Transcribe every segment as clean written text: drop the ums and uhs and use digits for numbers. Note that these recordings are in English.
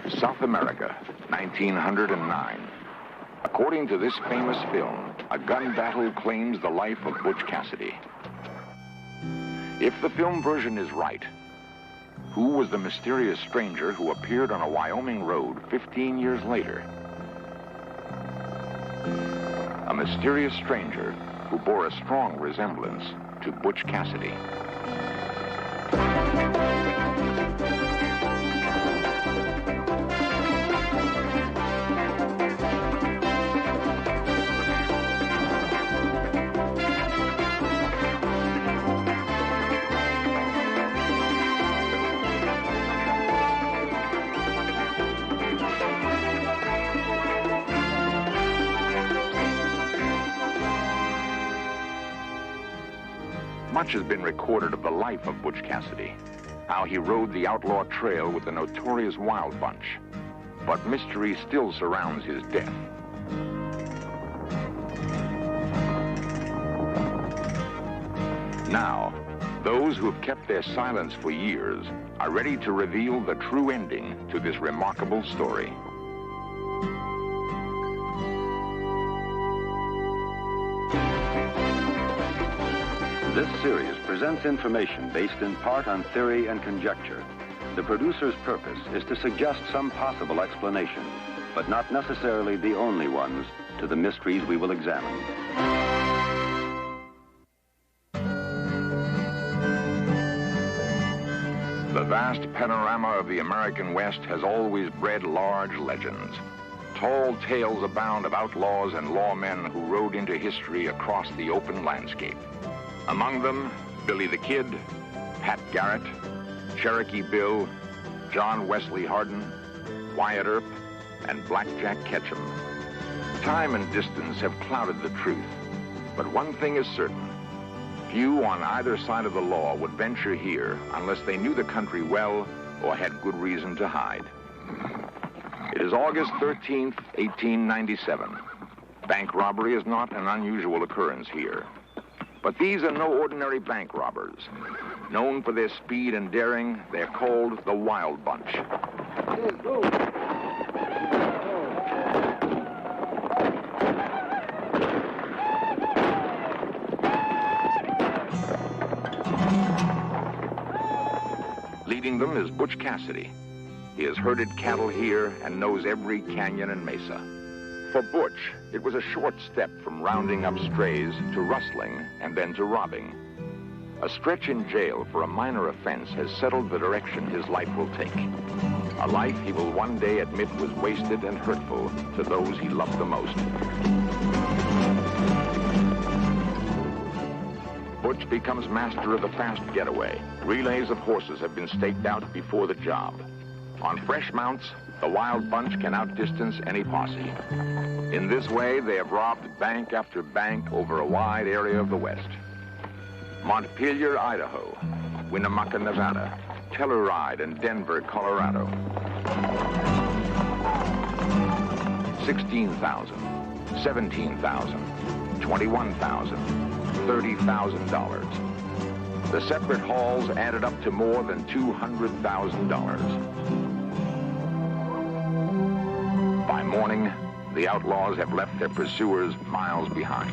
South America, 1909. According to this famous film, a gun battle claims the life of Butch Cassidy. If the film version is right, who was the mysterious stranger who appeared on a Wyoming road 15 years later? A mysterious stranger who bore a strong resemblance to Butch Cassidy. Much has been recorded of the life of Butch Cassidy, how he rode the outlaw trail with the notorious Wild Bunch. But mystery still surrounds his death. Now, those who have kept their silence for years are ready to reveal the true ending to this remarkable story. This series presents information based in part on theory and conjecture. The producer's purpose is to suggest some possible explanations, but not necessarily the only ones, to the mysteries we will examine. The vast panorama of the American West has always bred large legends. Tall tales abound of outlaws and lawmen who rode into history across the open landscape. Among them, Billy the Kid, Pat Garrett, Cherokee Bill, John Wesley Hardin, Wyatt Earp, and Blackjack Ketchum. Time and distance have clouded the truth, but one thing is certain. Few on either side of the law would venture here unless they knew the country well or had good reason to hide. It is August 13th, 1897. Bank robbery is not an unusual occurrence here. But these are no ordinary bank robbers. Known for their speed and daring, they're called the Wild Bunch. Leading them is Butch Cassidy. He has herded cattle here and knows every canyon and mesa. For Butch, it was a short step from rounding up strays to rustling and then to robbing. A stretch in jail for a minor offense has settled the direction his life will take. A life he will one day admit was wasted and hurtful to those he loved the most. Butch becomes master of the fast getaway. Relays of horses have been staked out before the job. On fresh mounts, the Wild Bunch can outdistance any posse. In this way, they have robbed bank after bank over a wide area of the West. Montpelier, Idaho, Winnemucca, Nevada, Telluride, and Denver, Colorado. $16,000, $17,000, $21,000, $30,000. The separate hauls added up to more than $200,000. By morning, the outlaws have left their pursuers miles behind.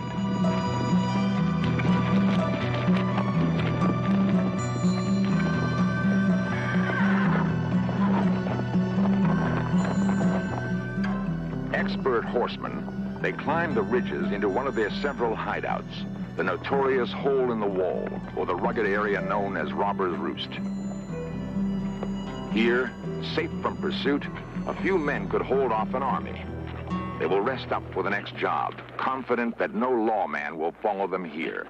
Expert horsemen, they climb the ridges into one of their several hideouts, the notorious hole in the wall, or the rugged area known as Robber's Roost. Here, safe from pursuit, a few men could hold off an army. They will rest up for the next job, confident that no lawman will follow them here.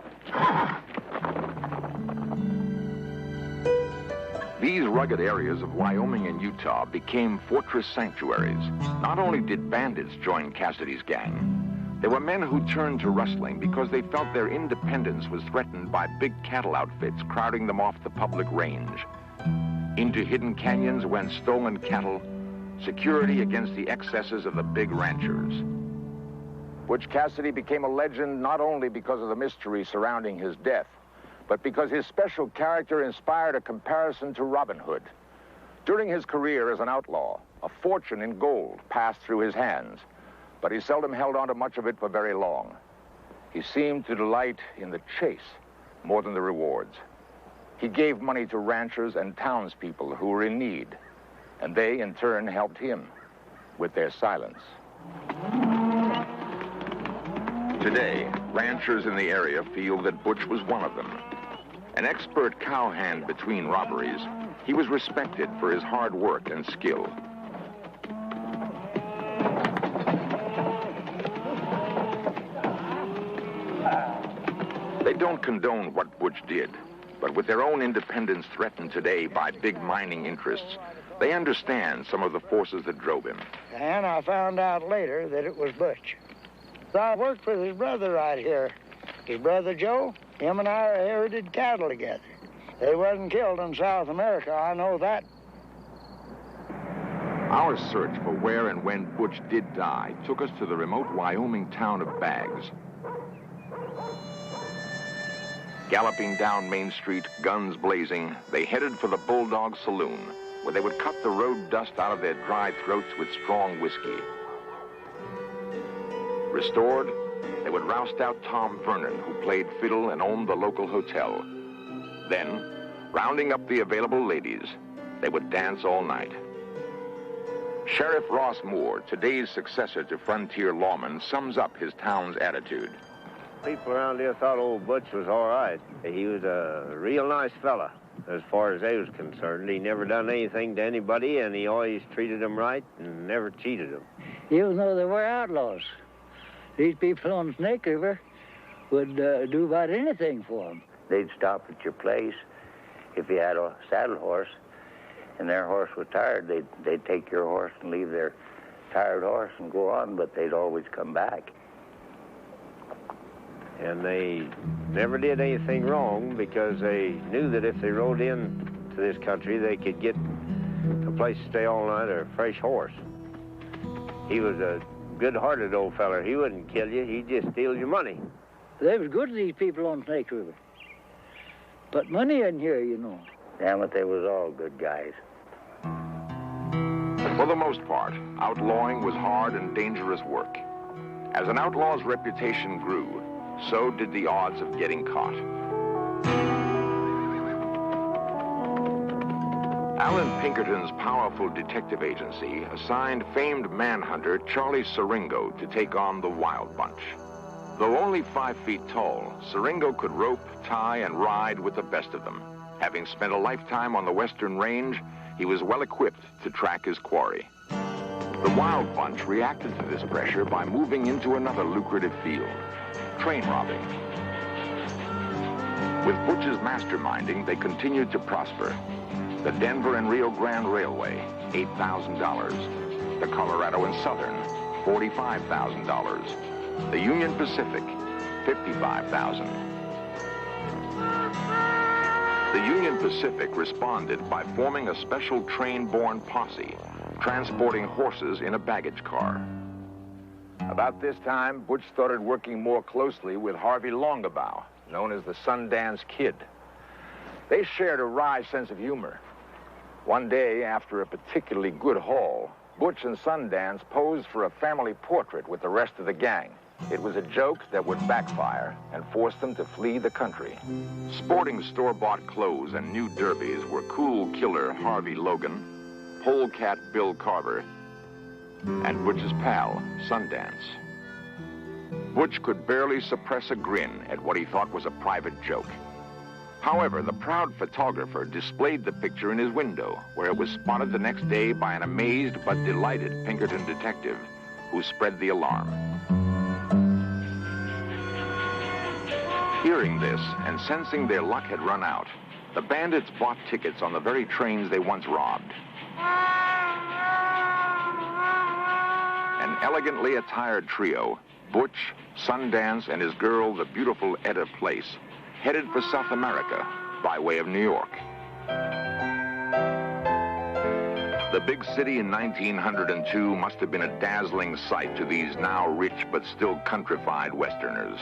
These rugged areas of Wyoming and Utah became fortress sanctuaries. Not only did bandits join Cassidy's gang, there were men who turned to rustling because they felt their independence was threatened by big cattle outfits crowding them off the public range. Into hidden canyons went stolen cattle, security against the excesses of the big ranchers. Butch Cassidy became a legend not only because of the mystery surrounding his death, but because his special character inspired a comparison to Robin Hood. During his career as an outlaw, a fortune in gold passed through his hands, but he seldom held on to much of it for very long. He seemed to delight in the chase more than the rewards. He gave money to ranchers and townspeople who were in need, and they, in turn, helped him with their silence. Today, ranchers in the area feel that Butch was one of them. An expert cowhand between robberies, he was respected for his hard work and skill. They don't condone what Butch did, but with their own independence threatened today by big mining interests, they understand some of the forces that drove him. And I found out later that it was Butch. I worked with his brother right here. His brother Joe, him and I herded cattle together. They wasn't killed in South America, I know that. Our search for where and when Butch did die took us to the remote Wyoming town of Baggs. Galloping down Main Street, guns blazing, they headed for the Bulldog Saloon, where they would cut the road dust out of their dry throats with strong whiskey. Restored, they would roust out Tom Vernon, who played fiddle and owned the local hotel. Then, rounding up the available ladies, they would dance all night. Sheriff Ross Moore, today's successor to frontier lawman, sums up his town's attitude. People around here thought old Butch was all right. He was a real nice fella, as far as they was concerned. He never done anything to anybody, and he always treated them right and never cheated them. Even though they were outlaws, these people on Snake River would do about anything for them. They'd stop at your place if you had a saddle horse, and their horse was tired. They'd take your horse and leave their tired horse and go on, but they'd always come back. And they never did anything wrong because they knew that if they rode in to this country, they could get a place to stay all night or a fresh horse. He was a good-hearted old feller. He wouldn't kill you. He'd just steal your money. They was good to these people on Snake River. But money in here, you know. Damn it, they was all good guys. For the most part, outlawing was hard and dangerous work. As an outlaw's reputation grew, so did the odds of getting caught. Alan Pinkerton's powerful detective agency assigned famed manhunter Charlie Siringo to take on the Wild Bunch. Though only 5 feet tall, Siringo could rope, tie, and ride with the best of them. Having spent a lifetime on the Western Range, he was well equipped to track his quarry. The Wild Bunch reacted to this pressure by moving into another lucrative field, train robbing. With Butch's masterminding, they continued to prosper. The Denver and Rio Grande Railway, $8,000. The Colorado and Southern, $45,000. The Union Pacific, $55,000. The Union Pacific responded by forming a special train-borne posse, transporting horses in a baggage car. About this time, Butch started working more closely with Harvey Longabout, known as the Sundance Kid. They shared a wry sense of humor. One day, after a particularly good haul, Butch and Sundance posed for a family portrait with the rest of the gang. It was a joke that would backfire and force them to flee the country. Sporting store-bought clothes and new derbies were Cool Killer Harvey Logan, Polecat Bill Carver, and Butch's pal, Sundance. Butch could barely suppress a grin at what he thought was a private joke. However, the proud photographer displayed the picture in his window, where it was spotted the next day by an amazed but delighted Pinkerton detective who spread the alarm. Hearing this and sensing their luck had run out, the bandits bought tickets on the very trains they once robbed. An elegantly attired trio, Butch, Sundance, and his girl, the beautiful Etta Place, headed for South America by way of New York. The big city in 1902 must have been a dazzling sight to these now rich but still countrified Westerners.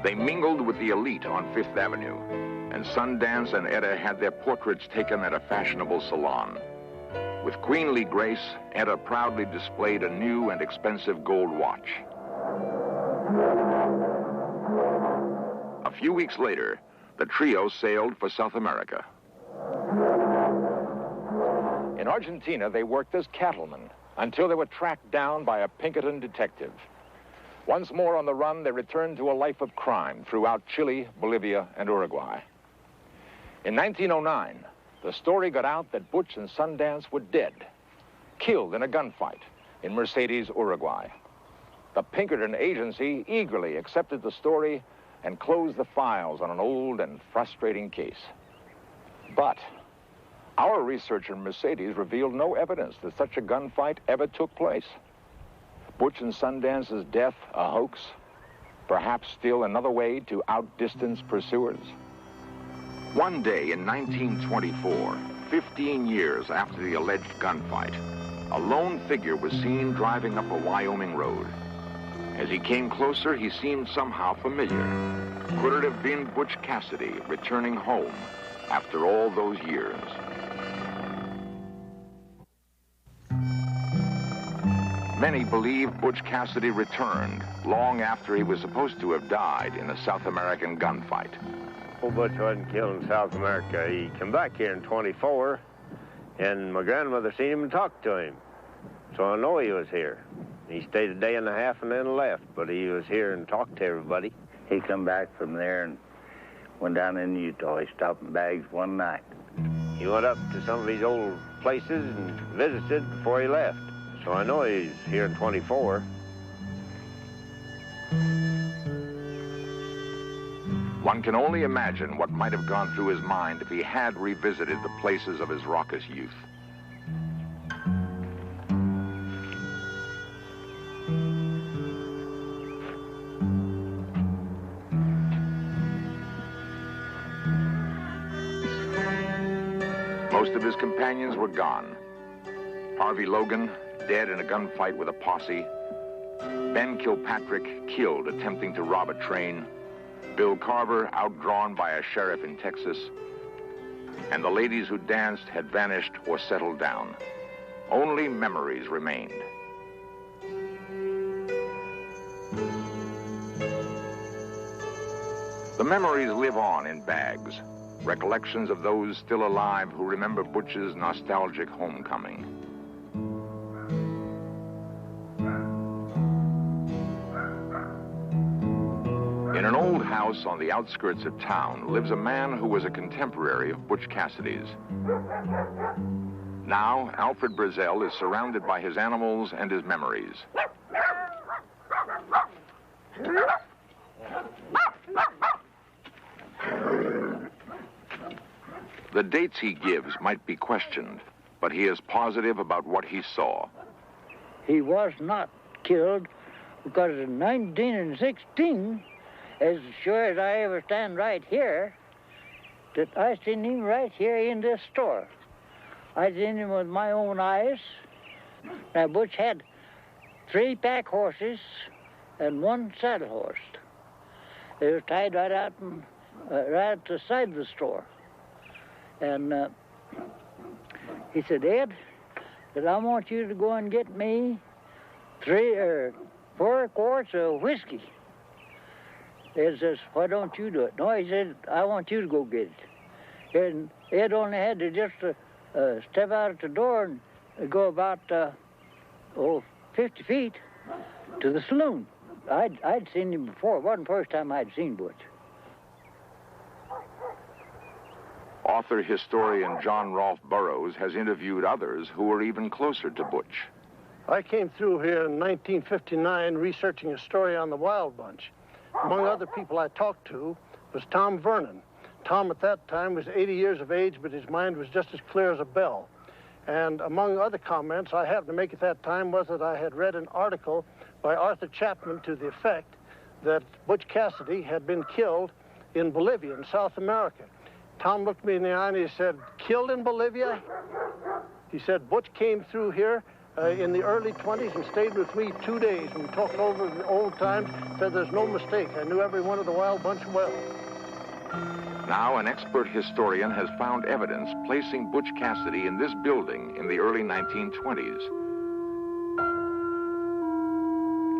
They mingled with the elite on Fifth Avenue, and Sundance and Etta had their portraits taken at a fashionable salon. With queenly grace, Etta proudly displayed a new and expensive gold watch. A few weeks later, the trio sailed for South America. In Argentina, they worked as cattlemen until they were tracked down by a Pinkerton detective. Once more on the run, they returned to a life of crime throughout Chile, Bolivia, and Uruguay. In 1909, the story got out that Butch and Sundance were dead, killed in a gunfight in Mercedes, Uruguay. The Pinkerton agency eagerly accepted the story and closed the files on an old and frustrating case. But our research in Mercedes revealed no evidence that such a gunfight ever took place. Butch and Sundance's death a hoax? Perhaps still another way to outdistance pursuers? One day in 1924, 15 years after the alleged gunfight, a lone figure was seen driving up a Wyoming road. As he came closer, he seemed somehow familiar. Could it have been Butch Cassidy returning home after all those years? Many believe Butch Cassidy returned long after he was supposed to have died in a South American gunfight. Old Butch wasn't killed in South America. He come back here in 24, and my grandmother seen him and talked to him. So I know he was here. He stayed a day and a half and then left, but he was here and talked to everybody. He come back from there and went down in Utah. He stopped in Bags one night. He went up to some of these old places and visited before he left. So I know he's here in 24. One can only imagine what might have gone through his mind if he had revisited the places of his raucous youth. Most of his companions were gone. Harvey Logan, dead in a gunfight with a posse. Ben Kilpatrick, killed attempting to rob a train. Bill Carver, outdrawn by a sheriff in Texas. And the ladies who danced had vanished or settled down. Only memories remained. The memories live on in Bags. Recollections of those still alive who remember Butch's nostalgic homecoming. In an old house on the outskirts of town lives a man who was a contemporary of Butch Cassidy's. Now, Alfred Brazel is surrounded by his animals and his memories. The dates he gives might be questioned, but he is positive about what he saw. He was not killed because in 1916, as sure as I ever stand right here, that I seen him right here in this store. I seen him with my own eyes. Now, Butch had 3 pack horses and 1 saddle horse. They were tied right out and, right at the side of the store. And he said, Ed, that I want you to go and get me 3 or 4 quarts of whiskey. Ed says, why don't you do it? No, he said, I want you to go get it. And Ed only had to just step out at the door and go about 50 feet to the saloon. I'd seen him before. It wasn't the first time I'd seen Butch. Author-historian John Rolfe Burroughs has interviewed others who were even closer to Butch. I came through here in 1959 researching a story on the Wild Bunch. Among other people I talked to was Tom Vernon. Tom at that time was 80 years of age, but his mind was just as clear as a bell. And among other comments I happened to make at that time was that I had read an article by Arthur Chapman to the effect that Butch Cassidy had been killed in Bolivia, in South America. Tom looked me in the eye and he said, killed in Bolivia? He said, Butch came through here in the early 20s and stayed with me 2 days. We talked over the old times, said there's no mistake. I knew every one of the Wild Bunch well. Now an expert historian has found evidence placing Butch Cassidy in this building in the early 1920s.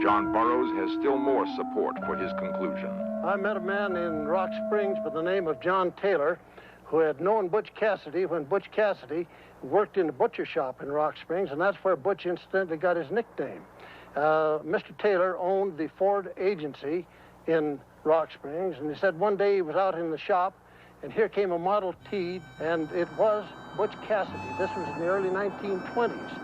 John Burroughs has still more support for his conclusion. I met a man in Rock Springs by the name of John Taylor, who had known Butch Cassidy when Butch Cassidy worked in the butcher shop in Rock Springs, and that's where Butch incidentally got his nickname. Mr. Taylor owned the Ford agency in Rock Springs, and he said one day he was out in the shop, and here came a Model T, and it was Butch Cassidy. This was in the early 1920s.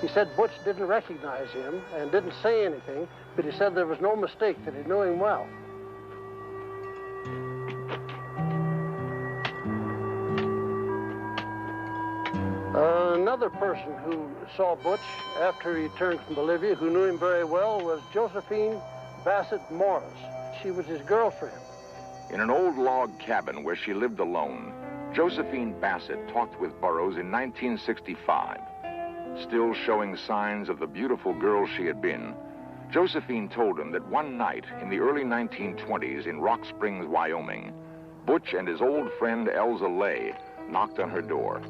He said Butch didn't recognize him and didn't say anything, but he said there was no mistake, that he knew him well. Another person who saw Butch after he returned from Bolivia, who knew him very well, was Josephine Bassett Morris. She was his girlfriend. In an old log cabin where she lived alone, Josephine Bassett talked with Burroughs in 1965. Still showing signs of the beautiful girl she had been, Josephine told him that one night in the early 1920s in Rock Springs, Wyoming, Butch and his old friend Elza Lay knocked on her door.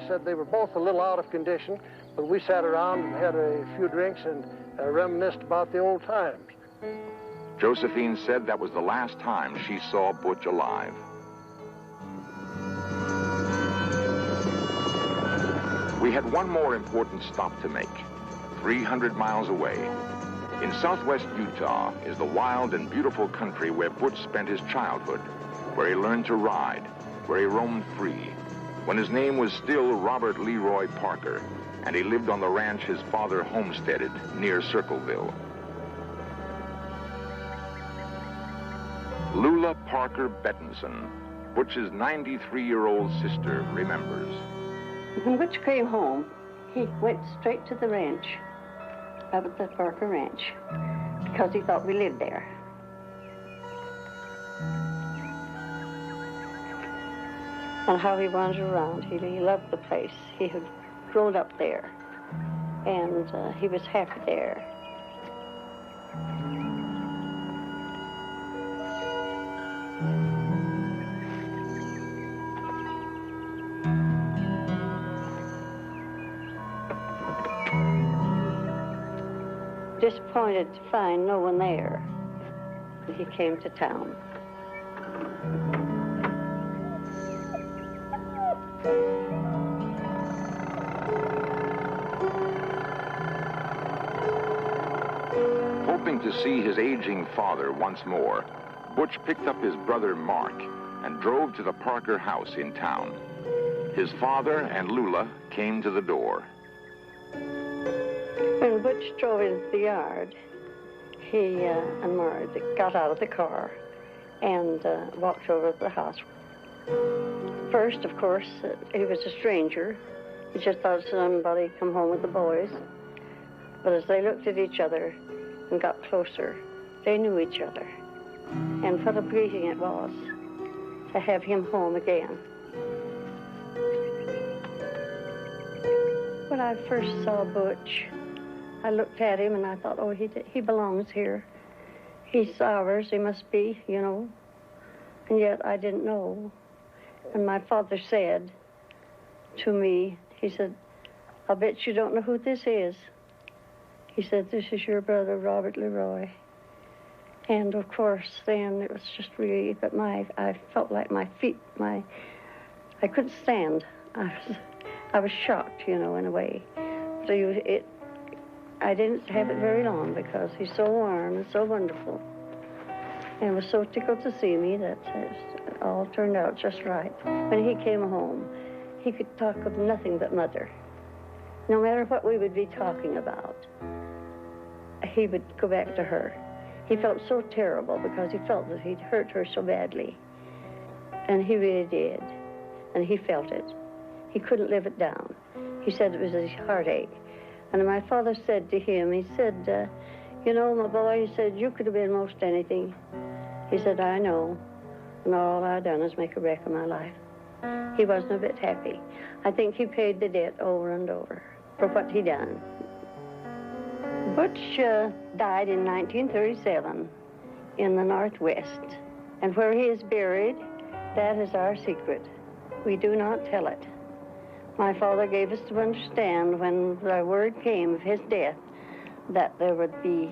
Said they were both a little out of condition, but we sat around and had a few drinks and reminisced about the old times. Josephine said that was the last time she saw Butch alive. We had one more important stop to make, 300 miles away. In southwest Utah is the wild and beautiful country where Butch spent his childhood, where he learned to ride, where he roamed free, when his name was still Robert Leroy Parker, and he lived on the ranch his father homesteaded near Circleville. Lula Parker Bettinson, Butch's 93-year-old sister, remembers. When Butch came home, he went straight to the ranch, up at the Parker Ranch, because he thought we lived there. And how he wandered around. He loved the place. He had grown up there, and he was happy there. Disappointed to find no one there, he came to town. Hoping to see his aging father once more, Butch picked up his brother Mark and drove to the Parker house in town. His father and Lula came to the door. When Butch drove into the yard, he and Mark got out of the car and walked over to the house. First, of course, he was a stranger. He just thought somebody come home with the boys. But as they looked at each other and got closer, they knew each other. And what a greeting it was to have him home again. When I first saw Butch, I looked at him and I thought, oh, he belongs here. He's ours, he must be, you know. And yet I didn't know. And my father said to me, he said, I'll bet you don't know who this is. He said, this is your brother, Robert Leroy. And of course, then it was just really, but I felt like my feet, I couldn't stand. I was shocked, you know, in a way. So I didn't have it very long because he's so warm and so wonderful. And was so tickled to see me that it all turned out just right. When he came home, he could talk of nothing but Mother. No matter what we would be talking about, he would go back to her. He felt so terrible because he felt that he'd hurt her so badly. And he really did. And he felt it. He couldn't live it down. He said it was his heartache. And my father said to him, he said, you know, my boy, he said, you could have been most anything. He said, I know. And all I done is make a wreck of my life. He wasn't a bit happy. I think he paid the debt over and over for what he done. Butch died in 1937 in the Northwest. And where he is buried, that is our secret. We do not tell it. My father gave us to understand when the word came of his death that there would be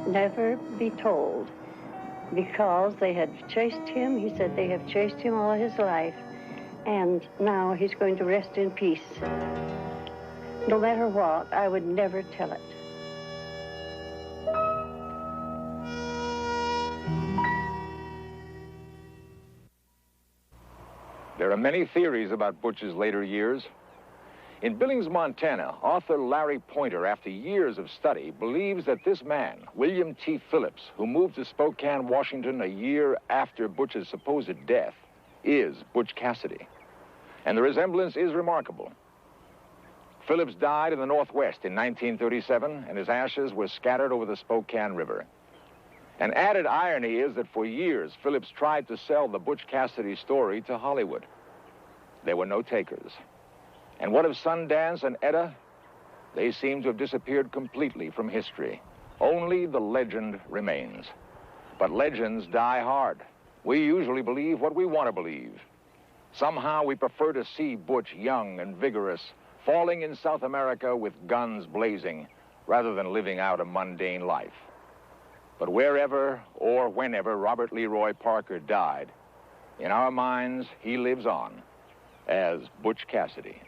never be told, because they had chased him. He said they have chased him all his life, and now he's going to rest in peace. No matter what, I would never tell it. There are many theories about Butch's later years. In Billings, Montana, author Larry Pointer, after years of study, believes that this man, William T. Phillips, who moved to Spokane, Washington a year after Butch's supposed death, is Butch Cassidy. And the resemblance is remarkable. Phillips died in the Northwest in 1937, and his ashes were scattered over the Spokane River. An added irony is that for years, Phillips tried to sell the Butch Cassidy story to Hollywood. There were no takers. And what of Sundance and Etta? They seem to have disappeared completely from history. Only the legend remains. But legends die hard. We usually believe what we want to believe. Somehow we prefer to see Butch young and vigorous, falling in South America with guns blazing, rather than living out a mundane life. But wherever or whenever Robert Leroy Parker died, in our minds, he lives on as Butch Cassidy.